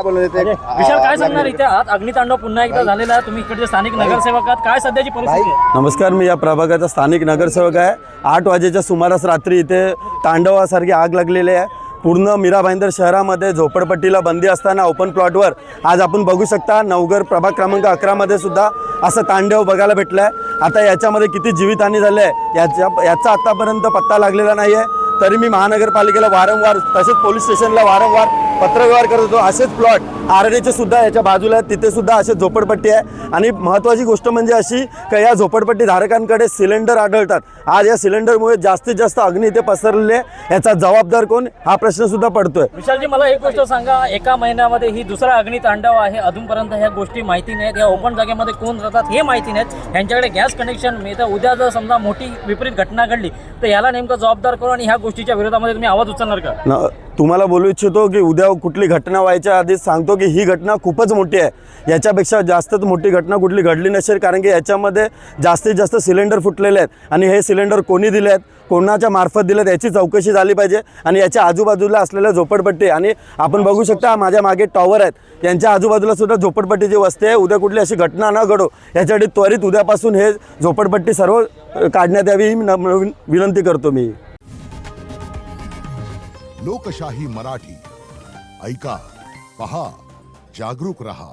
काय बोलले ते विशाल काय सांगणार इथे आहात अग्नितांडव पुन्हा एकदा झालेला आहे, तुम्ही इकडचे स्थानिक नगरसेवक आहात, काय सध्याची परिस्थिती आहे? नमस्कार, मी या प्रभागाचा स्थानिक नगरसेवक आहे। 8 वाजेच्या सुमारास रात्री इथे तांडवासारखी आग लागलेली आहे। पूर्ण मीरा भाईंदर शहरामध्ये झोपडपट्टीला बंदी असताना ओपन प्लॉटवर आज आपण बघू शकता नवघर प्रभाग क्रमांक 11 मध्ये सुद्धा असं तांडव बघायला भेटलं आहे। आता याच्यामध्ये किती जीवितहानी झाली आहे याचा आतापर्यंत पत्ता लागलेला नाही आहे। तरी मी महानगरपालिकेला वारंवार तसेच पोलीस स्टेशनला वारंवार पत्रव्यवहार करत होतो। असेच प्लॉट आरडीचे सुद्धा याच्या बाजूला आहेत, तिथे सुद्धा असे झोपडपट्टी आहे। आणि महत्त्वाची गोष्ट म्हणजे अशी की या झोपडपट्टी धारकांकडे सिलेंडर आढळतात। आज या सिलेंडरमुळे जास्तीत जास्त अग्नी इथे पसरले, याचा जबाबदार कोण हा प्रश्न सुद्धा पडतोय। विशालजी मला एक गोष्ट सांगा, एका महिन्यामध्ये ही दुसरा अग्नितांडव आहे, अजूनपर्यंत ह्या गोष्टी माहिती नाहीत, या ओपन जागेमध्ये कोण राहतात हे माहिती नाहीत, यांच्याकडे गॅस कनेक्शन मिळतं। उद्या जर समजा मोठी विपरीत घटना घडली तर याला नेमकं जबाबदार कोण आणि ह्या गोष्टीच्या विरोधामध्ये तुम्ही आवाज उचलणार का? तुम्हाला बोलू इच्छितो की उद्या कुठली घटना व्हायच्या आधीच सांगतो की ही घटना खूपच मोठी आहे। याच्यापेक्षा जास्त मोठी घटना कुठली घडली नसेल, कारण की याच्यामध्ये जास्तीत जास्त सिलेंडर फुटलेले आहेत आणि हे सिलेंडर कोणी दिले आहेत, कोणाच्या मार्फत दिलेत याची चौकशी झाली पाहिजे। आणि याच्या आजूबाजूला असलेल्या झोपडपट्टी आणि आपण बघू शकता माझ्या मागे टॉवर आहेत, यांच्या आजूबाजूला सुद्धा झोपडपट्टीची वस्ती आहे। उद्या कुठली अशी घटना न घडो यासाठी त्वरित उद्यापासून हे झोपडपट्टी सर्व काढण्यात यावी ही विनंती करतो मी। लोकशाही मराठी ऐका, पहा, जागरूक रहा।